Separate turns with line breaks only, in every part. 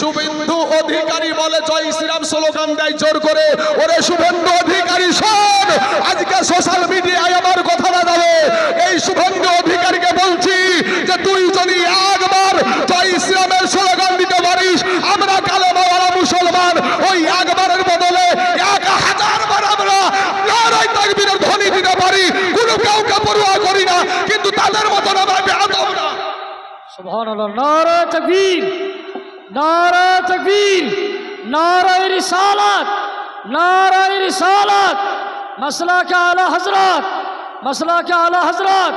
শুভেন্দু অধিকারী বলে জয় শ্রীরাম স্লোগান দেয় জোর করে। ওরে শুভেন্দু অধিকারী শোন, আজকে সোশ্যাল মিডিয়ায় আমার কথাটা যাবে। এই শুভেন্দু অধিকারীকে বলছি যে তুই যদি একবার জয় শ্রীরামের স্লোগান দিতে পারিস, আমরা কালেমাওয়ালা মুসলমান ওই একবারের বদলে 1000 বার আমরা নারায়ে তাকবীরের ধ্বনি দিতে পারি, কোনো কাউকে পরোয়া করি না, কিন্তু তাদের মতন আমরা বেয়াদব না।
সুবহানাল্লাহ। নারায়ে তাকবীর, নারায়ে তাকবীর, নারায়ে রিসালাত, নারায়ে রিসালাত। মাসলাকে আলা হযরত, মাসলাকে আলা হযরত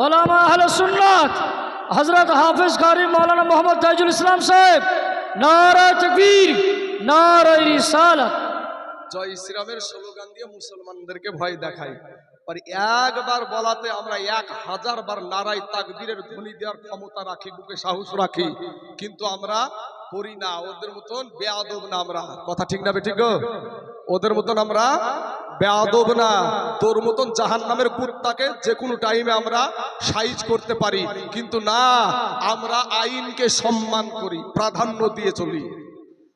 উলামা আহলে সুন্নাত হযরত হাফেজ কারি মাওলানা মোহাম্মদ তাজুল ইসলাম সাহেব। নারায়ে তাকবীর, নারায়ে রিসালাত।
জয় শ্রীরামের স্লোগান দিয়ে মুসলমানদেরকে ভয় দেখাই, আর একবার বলাতে আমরা 1000 বার নারায়ে তাকবীরের ধ্বনি দেওয়ার ক্ষমতা রাখি, বুকে সাহস রাখি, কিন্তু আমরা করি না। ওদের মতন বেয়াদব না আমরা। কথা ঠিক না বেঠিক? ওদের মতন আমরা বেয়াদব না। তোর মতন জাহান্নামের কুত্তাকে যে কোনো টাইমে আমরা সাইজ করতে পারি, কিন্তু না, আমরা আইনকে সম্মান করি, প্রাধান্য দিয়ে চলি।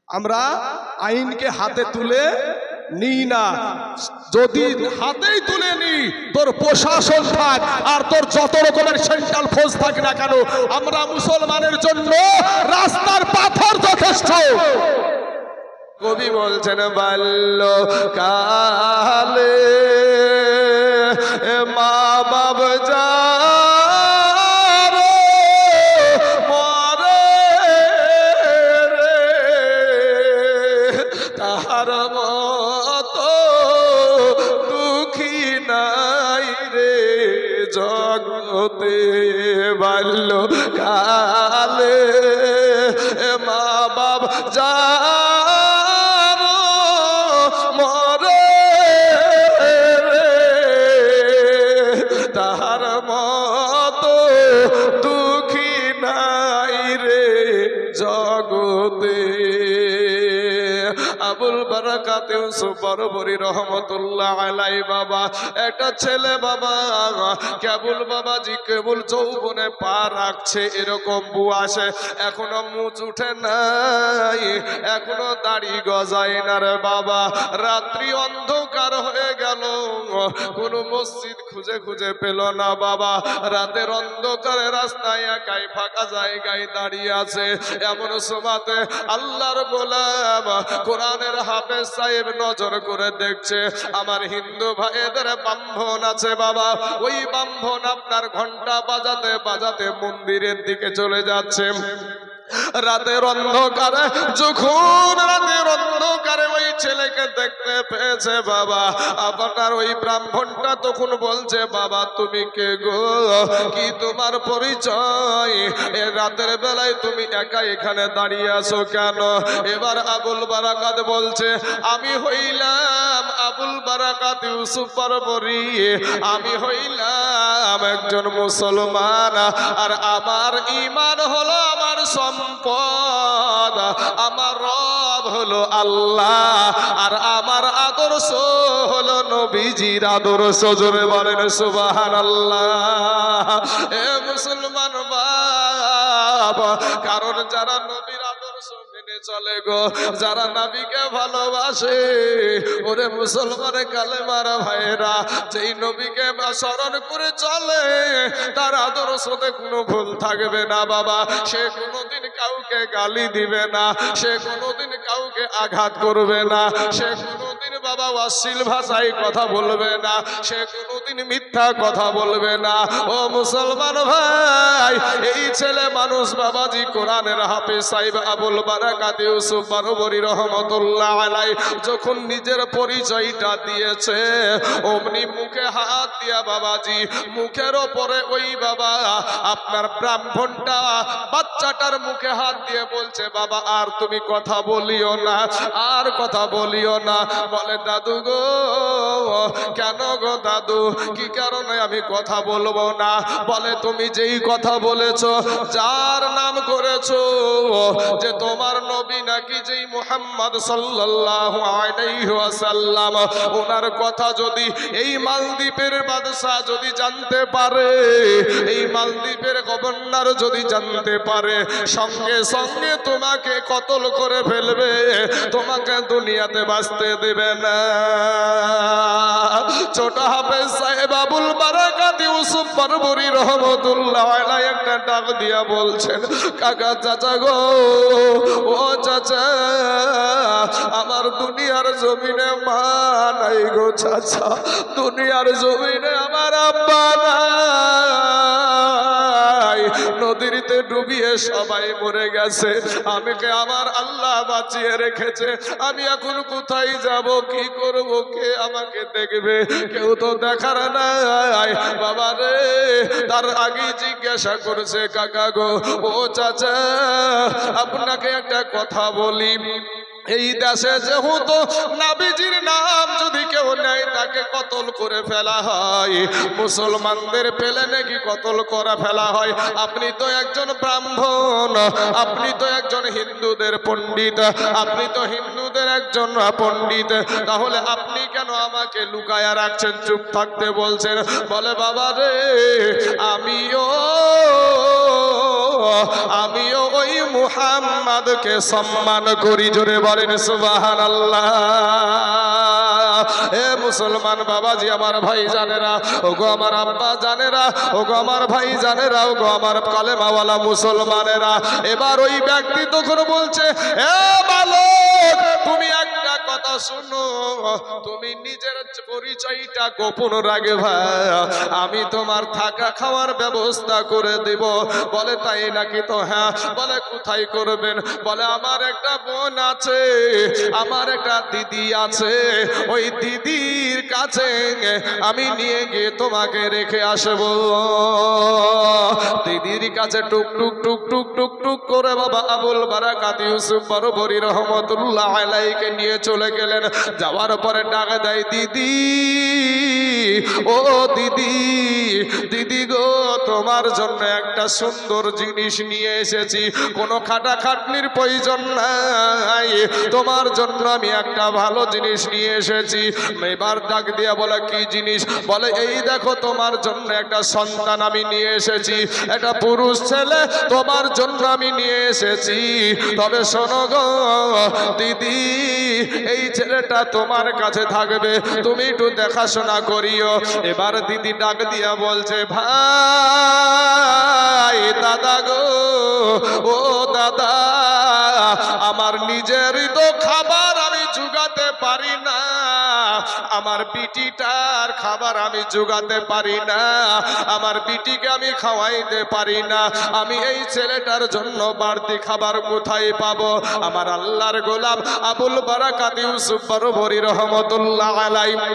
আমরা আইনকে হাতে তুলে নিই না। যদি হাতেই তুলে নি, তোর প্রশাসন থাক আর তোর যত রকমের সেন্ট্রাল ফোর্স থাক না কেন, আমরা মুসলমানের জন্য রাস্তার পাথর যথেষ্ট। কবি বলছেন বাল্য কালে মা বাপ যা বাল্য কালে মা বাপ যার মরে তাহার মতো দুঃখী নাই রে জগতে। আবুল বারাকাত ইউসুফ বরবরী রহমতুল্লাহ আলাই বাবা, একটা ছেলে বাবা কেবল বাবাজি কেবল যৌবনে পা রাখছে, এরকম বয়সে এখনো মুছ উঠে নাই, এখনো দাড়ি গজায় না রে বাবা। রাত্রি অন্ধকার হয়ে গেল, কোনো মসজিদ খুঁজে খুঁজে পেল না বাবা। রাতের অন্ধকারে রাস্তায় একাই ফাঁকা জায়গায় দাঁড়িয়ে আছে। এমন সময়তে আল্লাহর গোলাম কোরআনের হাফেজ সাহেব নজর করে দেখছে আমার হিন্দু ভাইদের ব্রাহ্মণ আছে বাবা, ওই ব্রাহ্মণ আপনার ঘন্টা বাজাতে বাজাতে মন্দিরের দিকে চলে যাচ্ছে। রাতের অন্ধকারে, যখন রাতের অন্ধকারে ওই ছেলেকে দেখতে পেয়েছে বাবা, আপনার ওই ব্রাহ্মণটা তখন বলছে বাবা তুমি কে গো, কি তোমার পরিচয়, এ রাতের বেলায় তুমি একা এখানে দাঁড়িয়ে আছো কেন? এবার আবুল বারাকাত বলছে আমি হইলাম আবুল বারাকাত ইউসুফ বরবরী, আমি হইলাম একজন মুসলমান, আর আমার ঈমান হলো আমার সম্পদ, আমার রব হলো আল্লাহ, আর আমার আদর্শ হলো নবীজির আদর্শ। জোরে বলেন সুবহানাল্লাহ। এ মুসলমান বাবা, কারণ যারা নবীর আদর্শ মেনে চলে গো, যারা নবীকে ভালোবাসে, ওরে মুসলমান কালেমার ভাইরা, যেই নবীকে স্মরণ করে চলে তার আদর্শতে কোনো ভুল থাকবে না বাবা। সে কোনোদিন কাউকে গালি দিবে না, সে কোনোদিন কাউকে আঘাত করবে না, সে কোনোদিন বাবা অশ্লীল ভাষায় কথা বলবে না, সে কোনোদিন মিথ্যা কথা বলবে না। ও মুসলমান ভাই, এই ছেলে মানুষ বাবাজি কোরআনের হাফেজ সাহেব আবুল বারাকাত ইউসুফ বরবরী রহমতুল্লাহ আলাই যখন নিজের পরিচয়টা দিয়েছে, অমনি মুখে হাত দিয়া বাবাজি মুখের ওপরে ওই বাবা আপনার ব্রাহ্মণটা বাচ্চাটার মুখে হাত দিয়ে বলছে বাবা আর তুমি কথা বলিও না, আর কথা বলিও না। বলে বলে দাদু গো, কেন গো দাদু, কি কারণে আমি কথা বলবো না? বলে তুমি যেই কথা বলেছো, যার নাম করেছো যে তোমার নবী নাকি যেই মুহাম্মদ সাল্লাল্লাহু আলাইহি ওয়াসাল্লাম, ওনার কথা যদি এই মালদ্বীপের বাদশা যদি জানতে পারে, এই মালদ্বীপের গভর্নর যদি জানতে পারে, সঙ্গে সঙ্গে তোমাকে কতল করে ফেলবে, তোমাকে দুনিয়াতে বাঁচতে দেবে না। ছোট হাফেজ সাহেব আবুল বারাকাত ইউসুফ বরবরী রহমতুল্লাহ আলাইহি একটা ডাক দিয়া বলছেন, কাকা চাচা গো, ও চাচা, আমার দুনিয়ার জমিনে মা নাই গো চাচা, দুনিয়ার জমিনে আমার আব্বা নাই, নদীতে ডুবিয়ে সবাই মরে গেছে, আমাকে আমার আল্লাহ বাঁচিয়ে রেখেছে, আমি এখন কোথায় যাব, কি করব, কে আমাকে দেখবে? কেউ তো দেখার নাই বাবা রে। তার আগে জিজ্ঞাসা করছে, কাকা গো, ও চাচা, আপনাকে একটা কথা বলি, এই দেশে যেহেতু নবীজির নাম যদি কেউ নেয় তাকে কতল করে ফেলা হয়, মুসলমানদের পেলে নাকি কতল করা ফেলা হয়। আপনি তো একজন ব্রাহ্মণ, আপনি তো একজন হিন্দুদের পণ্ডিত, আপনি তো হিন্দুদের একজন পণ্ডিত, তাহলে আপনি কেন আমাকে লুকায়া রাখছেন, চুপ থাকতে বলছেন? বলে বাবা রে, আমিও ওই মুহাম্মাদকে সম্মান করি। জোরে বলেন সুবহানাল্লাহ। এ মুসলমান বাবাজি, আমার ভাই জানেরা, ওগো আমার আব্বা জানেরা, ওগো আমার ভাই জানেরা, ওগো আমার কালেমাওয়ালা মুসলমানেরা, এবার ওই ব্যক্তি তখন বলছে, এ বালক, তুমি একটা কথা শুনো, তুমি নিজের পরিচয়টা গোপন রাখবে ভাই, আমি তোমার থাকা খাওয়ার ব্যবস্থা করে দেব। বলে তাই নাকি? তো হ্যাঁ। বলে কোথায় করবেন? বলে আমার একটা বোন আছে, আমার একটা দিদি আছে, ওই দিদির কাছে আমি নিয়ে গিয়ে তোমাকে রেখে আসবো। দিদির কাছে টুক টুক টুক টুক টুক টুক করে বাবা আবুল বারাকাত ইউসুফ বরবরী রহমতুল্লাহ আলাইহিকে নিয়ে চলে গেলেন। যাওয়ার পরে ডাক দেয়, দিদি, ও দিদি, দিদি গো, তোমার জন্য একটা সুন্দর জিনিস নিয়ে এসেছি, কোনো খাটাখাটনির প্রয়োজন নাই, তোমার জন্য আমি একটা ভালো জিনিস নিয়ে এসেছি। এবার ডাক দিয়া বলে, কি জিনিস? বলে, এই দেখো, তোমার জন্য একটা সন্তান আমি নিয়ে এসেছি, একটা পুরুষ ছেলে তোমার জন্য আমি নিয়ে এসেছি। তবে শোনো গো দিদি, এই ছেলেটা তোমার কাছে থাকবে, তুমি একটু দেখাশোনা করিও। এবার দিদি ডাক দিয়া বলছে, ভাই, দাদা গো, ও দাদা, আমার নিজেরই তো খাবার আমি জোগাতে পারি না, আমার বিটিটার খাবার আমি জোগাতে পারি না, আমার বিটিকে আমি খাওয়াইতে পারি না, আমি এই ছেলেটার জন্য বাড়তি খাবার কোথায় পাবো? আমার আল্লাহর গোলাম আবুল বারাকাত ইউসুফ বরবরী রহমতুল্লাহ আলাইহি,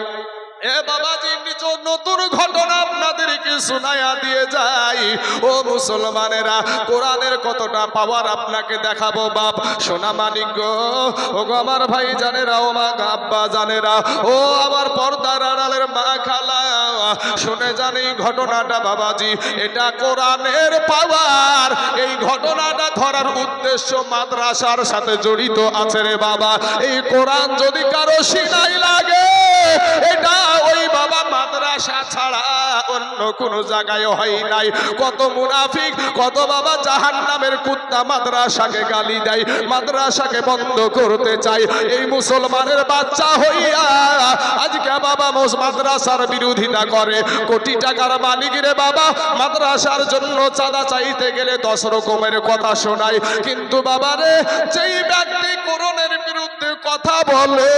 এ বাবাজি, নিজ নতুন ঘটনা আপনাদেরকে শোনায়া দিয়ে যাই। ও মুসলমানেরা, কোরআনের কতটা পাওয়ার আপনাকে দেখাবো বাপ। সোনা মানিক গো, ও গো আমার ভাই জানেরা, ও মা আব্বা জানেরা, ও আমার পর্দার আড়ালের মা খালা, শুনে যান এই ঘটনাটা বাবাজি, এটা কোরআনের পাওয়ার। এই ঘটনাটা ধরার উদ্দেশ্য মাদ্রাসার সাথে জড়িত আছে রে বাবা। এই কোরআন যদি কারো সিনাই লাগে, এটা ওই বাবা মাদ্রাসা ছাড়া অন্য কোন জায়গায় হয় নাই। কত মুনাফিক, কত বাবা জাহান্নামের কুত্তা মাদ্রাসাকে গালি দেয়, মাদ্রাসাকে বন্ধ করতে চায়। এই মুসলমানের বাচ্চা হইয়া আজকে বাবা মাদ্রাসার বিরোধিতা করে। কোটি টাকার মালিক রে বাবা, মাদ্রাসার জন্য চাঁদা চাইতে গেলে 10 রকমের কথা শোনায়। কিন্তু বাবা রে, যেই ব্যক্তি কোরআনের বিরুদ্ধে কথা বলে,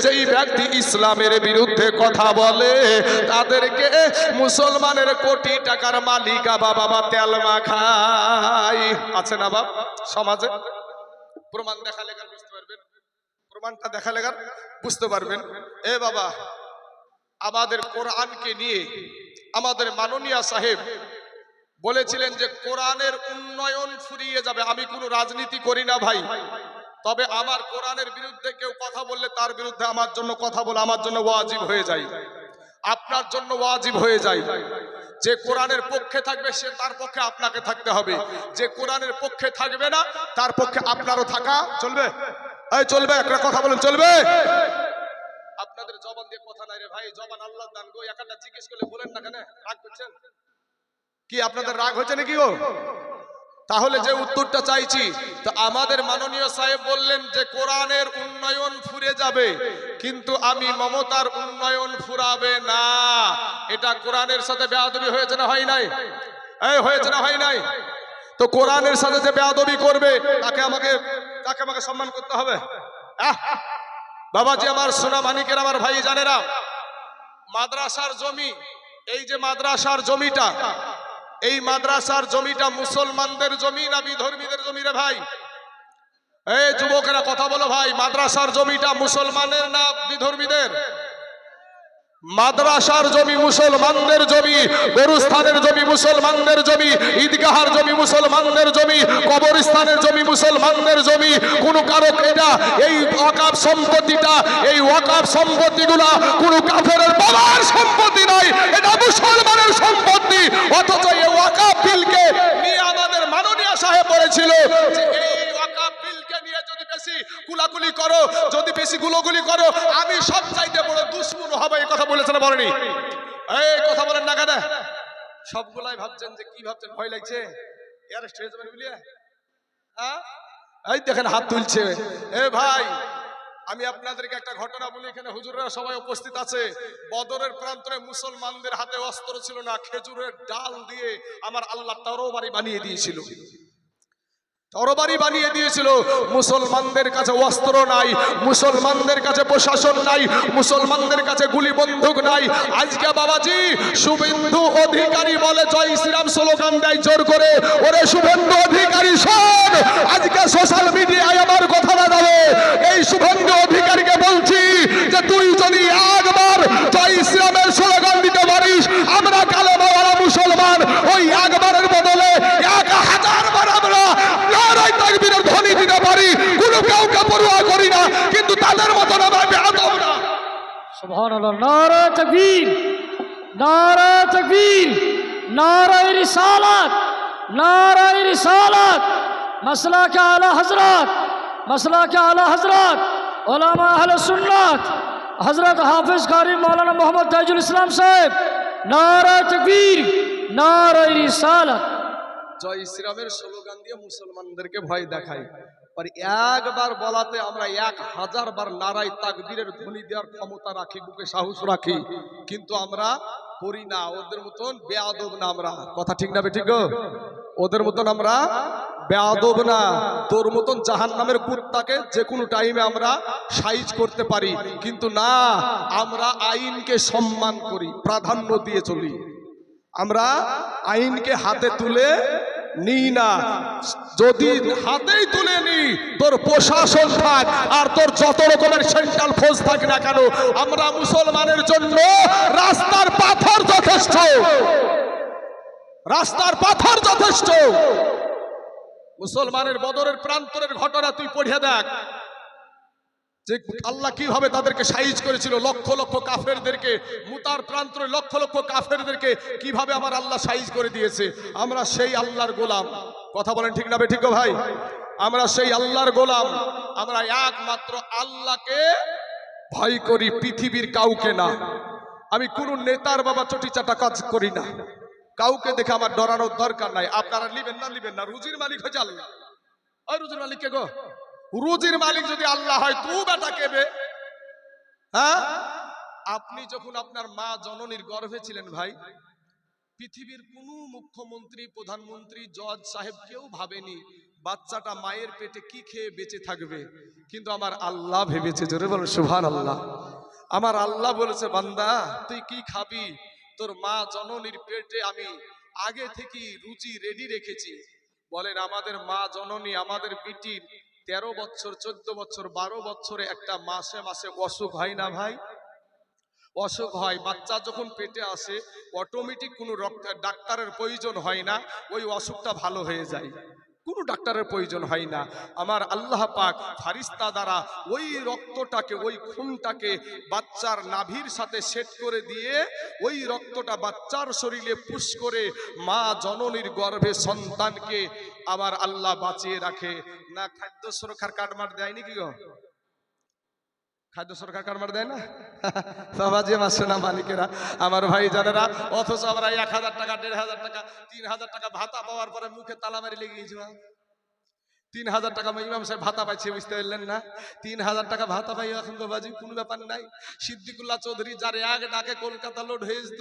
যেই ব্যক্তি ইসলামের বিরুদ্ধে কথা বলে, তাদেরকে মুসলমানের কোটি টাকার মালিকা বাবা তেল মাখায়। আছে না বাপ সমাজে? প্রমাণ দেখালে বুঝতে পারবেন, প্রমাণটা দেখালে বুঝতে পারবেন। এ বাবা, আমাদের কোরআনকে নিয়ে আমাদের মাননীয় সাহেব বলেছিলেন যে কোরআনের উন্নয়ন ফুরিয়ে যাবে। আমি কোনো রাজনীতি করি না ভাই, তবে আমার কোরআনের বিরুদ্ধে কেউ কথা বললে তার বিরুদ্ধে আমার জন্য কথা বলে আমার জন্য ওয়াজিব হয়ে যায়, আপনার জন্য ওয়াজিব হয়ে যায়। যে কোরআনের পক্ষে থাকবে সে তার পক্ষে আপনাকে থাকতে হবে, যে কোরআনের পক্ষে থাকবে না তার পক্ষে আপনারও থাকা চলবে। এই চলবে, একটা কথা বলেন চলবে? আপনাদের জবান দিয়ে কথা নাই রে ভাই, জবান আল্লাহর দান গো। একটা জিজ্ঞেস করলে বলেন না কেন, রাগ করছেন কি? আপনাদের রাগ হচ্ছে নাকি গো? তাহলে যে উত্তরটা চাইছি, তো আমাদের মাননীয় সাহেব বললেন যে কোরআনের উন্নয়ন ফুরে যাবে, কিন্তু আমি মমতার উন্নয়ন ফুরাবে না। এটা কোরআনের সাথে বেয়াদবি হয়েছে না হয় নাই? এই হয়েছে না হয় নাই? তো কোরআনের সাথে যে বেয়াদবি করবে তাকে আমাকে সম্মান করতে হবে। বাবাজি আমার, সোনা মানিকের আমার ভাই জানেরা, মাদ্রাসার জমি, এই যে মাদ্রাসার জমিটা, এই মাদ্রাসার জমিটা মুসলমানদের জমি না বিধর্মীদের জমি রে ভাই? এই যুবকেরা কথা বলো ভাই, মাদ্রাসার জমিটা মুসলমানের না বিধর্মীদের? মাদ্রাসার জমি মুসলমানদের জমি, গরুস্থানের জমি মুসলমানদের জমি, ঈদগাহার জমি মুসলমানদের জমি, কবরস্থানের জমি মুসলমানদের জমি। কোন কারক এটা এই ওয়াকাফ সম্পত্তিটা, এই ওয়াকাফ সম্পত্তিগুলা কোন কাফেরের বাবার সম্পত্তি নয়, এটা মুসলমানের সম্পত্তি। অথচ এই ওয়াকাফ বিলকে নিয়ে আমাদের মাননীয় সাহেব বলেছিল যে এই ওয়াকাফ বিলকে নিয়ে যদি বেশি কুলাকুলি করো, যদি বেশি গুলোগুলি করো, আমি সব চাইতে বড় দুশ্মন হবে। এই কথা বলেছেন বলেনি? এই কথা বলেন না কেন? সবগুলাই ভাবছেন যে কি ভাবছেন, ভয় লাগছে অ্যারেস্ট হয়ে যাবেন বলিয়া? এই দেখেন হাত তুলছে। এ ভাই, আমি আপনাদেরকে একটা ঘটনা বলি। এখানে হুজুররা সবাই উপস্থিত আছে। বদরের প্রান্তরে মুসলমানদের হাতে অস্ত্র ছিল না, খেজুরের ডাল দিয়ে আমার আল্লাহ তরবারি বানিয়ে দিয়েছিল। তরবারি বানিয়ে দিয়েছিল। মুসলমানদের কাছে অস্ত্র নাই, মুসলমানদের কাছে প্রশাসন নাই, মুসলমানদের কাছে গুলি বন্দুক নাই। আজকে বাবাজি শুভেন্দু অধিকারী বলে জয় শ্রীরাম স্লোগান দেয় জোর করে। ওরে শুভেন্দু অধিকারী শোন, আজকে সোশ্যাল মিডিয়ায় আমার কথাটা যাবে। এই শুভেন্দু অধিকারীকে বলছি যে তুই যদি একবার জয় শ্রীরামের স্লোগান দিতে পারিস, আমরা কালেমাওয়ালা মুসলমান ওই একবারের বদলে 1000 বার আমরা নারায়ে তাকবীরের ধ্বনি দিতে পারি। কোনো কাউকে পরোয়া করি না, কিন্তু তাদের মতন আমরা বেয়াদব না।
সুবহানাল্লাহ। নারায়ে তাকবীর, নারায়ে তাকবীর, নারায়ে রিসালাত, নারায়ে রিসালাত। মাসলাকে আলা হযরত, মাসলাকে আলা হযরত উলামা আহলে সুন্নাত হযরত হাফেজ কারি মাওলানা মোহাম্মদ তাজুল ইসলাম সাহেব। নারায়ে তাকবীর, নারায়ে রিসালাত।
জয় শ্রীরামের স্লোগান দিয়ে মুসলমানদেরকে ভয় দেখাই, আর একবার বলাতে আমরা 1000 বার নারায়ে তাকবীরের ধ্বনি দেওয়ার ক্ষমতা রাখি, বুকে সাহস রাখি, কিন্তু আমরা করি না। ওদের মতন বেয়াদব না আমরা। কথা ঠিক না বেঠিক গো? ওদের মতন আমরা বেয়াদব না। তোর মতন জাহান্নামের কুত্তাকে যে কোনো টাইমে আমরা সাইজ করতে পারি, কিন্তু না, আমরা আইনকে সম্মান করি, প্রাধান্য দিয়ে চলি। আমরা আইনকে হাতে তুলে নিই না। যদি হাতেই তুলে নি, তোর প্রশাসন থাক আর তোর যত রকমের সেন্ট্রাল ফোর্স থাক না কেন, আমরা মুসলমানের জন্য রাস্তার পাথর যথেষ্ট, রাস্তার পাথর যথেষ্ট। মুসলমানের বদরের প্রান্তরের ঘটনা তুই পড়ে দেখ যে আল্লাহ কিভাবে তাদেরকে সাইজ করেছিল। লক্ষ লক্ষ কাফেরদেরকে, মুতার প্রান্তরে লক্ষ লক্ষ কাফেরদেরকে কিভাবে আমার আল্লাহ সাইজ করে দিয়েছে। আমরা সেই আল্লাহর গোলাম। কথা বলেন ঠিক না বেঠিক গো ভাই? আমরা সেই আল্লাহর গোলাম। আমরা একমাত্র আল্লাহকে ভয় করি, পৃথিবীর কাউকে না। আমি কোন নেতার বাবা চটি চাটা কাজ করি না, কাউকে দেখে আমার ডরানোর দরকার নাই। আপনারা নিবেন না নিবেন না, রুজির মালিক হচ্ছে আল্লাহ। ওই রুজির মালিক কে গো? রুজির মালিক যদি আল্লাহ হয়, তুই বেটা কেবে? হ্যাঁ, আপনি যখন আপনার মা জননীর গর্ভে ছিলেন ভাই, পৃথিবীর কোন মুখ্যমন্ত্রী, প্রধানমন্ত্রী, জজ সাহেব কেউ ভাবেনি বাচ্চাটা মায়ের পেটে কি খেয়ে বেঁচে থাকবে, কিন্তু আমার আল্লাহ ভেবেছে। জোরে বল সুবহানাল্লাহ। আমার আল্লাহ বলেছে, বান্দা তুই কি খাবি, তোর মা জননীর পেটে আমি আগে থেকে রুজি রেডি রেখেছি। বলেন আমাদের মা জননী, আমাদের বিটির 13 বছর, 14 বছর, 12 বছরে একটা মাসে মাসে অসুখ হয় না ভাই? অসুখ হয়। বাচ্চা যখন পেটে আসে অটোমেটিক কোনো ডাক্তারের প্রয়োজন হয় না, ওই অসুখটা ভালো হয়ে যায়। কোনো ডাক্তারের প্রয়োজন হয় না। আমার আল্লাহ পাক ফারিস্তা দ্বারা ওই রক্তটাকে, ওই খুনটাকে বাচ্চার নাভির সাথে সেট করে দিয়ে ওই রক্তটা বাচ্চার শরীরে পুশ করে মা জননীর গর্ভে সন্তানকে আমার আল্লাহ বাঁচিয়ে রাখে। না খাদ্য সুরক্ষার কার্ড মার দেয় নাকি গো? খাদ্য সরকার কারবার দেয় না বাবাজি, আমার সোনা মালিকেরা, আমার ভাই জানেরা, অথচ আমরা 1000 টাকা, 1500 টাকা, 3000 টাকা ভাতা পাওয়ার পরে মুখে তালা মারি লেগে গেছি। 3000 টাকা ইমাম সাহেব ভাতা পাইছে, বুঝতে পারলেন না? 3000 টাকা ভাতা পাই এখন বাবাজি কোনো ব্যাপার নাই। সিদ্দিকুল্লাহ চৌধুরী যার এক ডাকে কলকাতা লোড হয়ে যেত,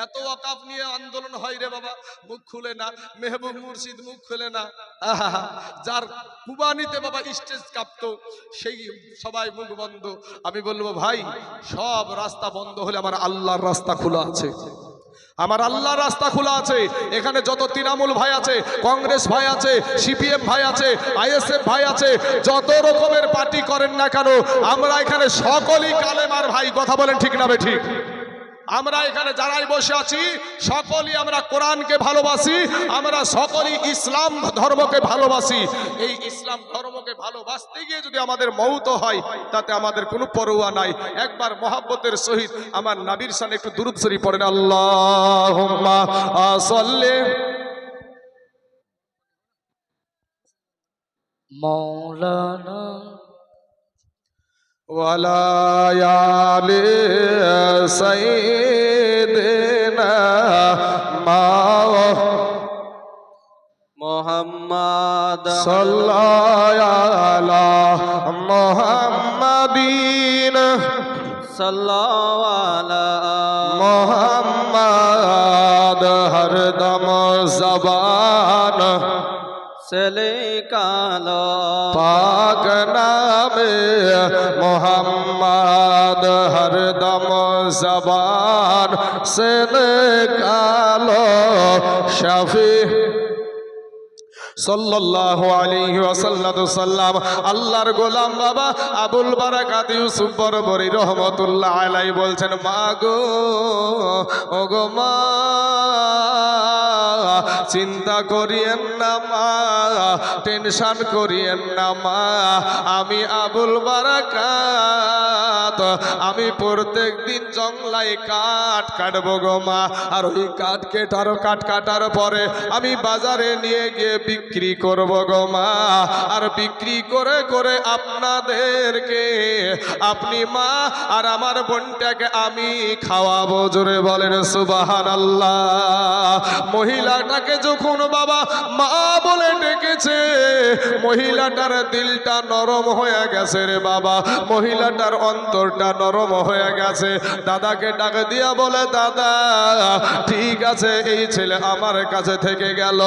এত অকাপ নিয়ে আন্দোলন হয় রে বাবা, মুখ খুলে না। মেহবুব মুর্শিদ মুখ খুলে না। যার কুবানিতে বাবা স্টেজ কাঁপতো, সেই সবাই মুখ বন্ধ। আমি বলবো ভাই, সব রাস্তা বন্ধ হলে আমার আল্লাহর রাস্তা খোলা আছে, আমার আল্লাহর রাস্তা খোলা আছে। এখানে যত তৃণমূল ভাই আছে, কংগ্রেস ভাই আছে, সিপিএম ভাই আছে, আইএসএফ ভাই আছে, যত রকমের পার্টি করেন না কেন, আমরা এখানে সকলেই কালেমার ভাই। কথা বলেন ঠিক না বেঠিক? আমরা এখানে যারাই বসে আছি সকলেই আমরা কোরআনকে ভালোবাসি, আমরা সকলেই ইসলাম ধর্মকে ভালোবাসি। এই ইসলাম ধর্মকে ভালোবাসতে গিয়ে যদি আমাদের মৌত হয়, তাতে আমাদের কোনো পরোয়া নাই। একবার মহব্বতের সহিত আমার নবীর শানে একটু দুরূদ শরীফ পড়েন। আল্লাহুম্মা সাল্লি
মৌলানা
ওয়ালা আলি সাইয়্যিদিনা
মোহাম্মদ
সাল্লাল্লাহু আলা মুহাম্মাদিন
সাল্লাল্লাহু
মুহাম্মদ হরদম জবান
সেলে কালো
পাক নামে মুহাম্মদ হরদম জবান সে কালো শফি সাল্লাল্লাহু আলাইহি ওয়াসাল্লাম। আল্লাহর গোলাম বাবা আবুল বারাকাত ইউসুফ বরবরী রহমাতুল্লাহ আলাইহি বলছেন, মা গো, ও গো মা, চিন্তা করিয়েন না মা, টেনশন করিয়েন না মা, আমি আবুল বারাকাত আমি প্রত্যেক দিন জংলায় কাঠ কাটবো গো মা। আর ওই কাঠ কাটার পরে আমি বাজারে নিয়ে গিয়ে বিক্রি করব গো মা। আর বিক্রি করে করে আপনাদেরকে, আপনি মা আর আমার বোনটাকে আমি খাওয়াবো। জোরে বলেন সুবহানাল্লাহ। মহিলাটাকে যখন বাবা মা বলে ডেকেছে, মহিলাটার দিলটা নরম হয়ে গেছে রে বাবা, মহিলাটার অন্তরটা নরম হয়ে গেছে। দাদাকে ডাক দিয়া বলে, দাদা ঠিক আছে, এই ছেলে আমার কাছে থেকে গেল।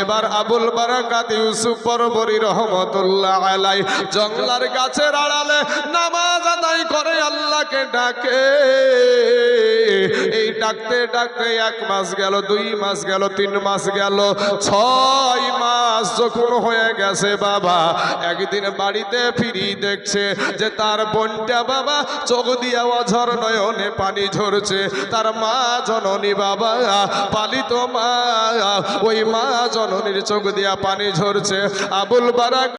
এবার আবুল বারাকাত ইউসুফ বরবরী রহমাতুল্লাহ আলাইহি জংলার গাছের আড়ালে নামাজ আদায় করে আল্লাহকে ডাকে। এই ডাকতে ডাকতে 1 মাস গেল, 2 মাস গেল, 3 মাস গেল, 6 মাস যখন হয়ে গেছে বাবা, একদিন বাড়িতে ফিরি দেখছে যে তার বোনটা বাবা চোখ দিয়া অঝর নয়নে পানি ঝরছে। তার মা জননী বাবা, পালিত মা, ওই মা জননীর চোখ দিয়া পানি ঝরছে। আবুল বারাক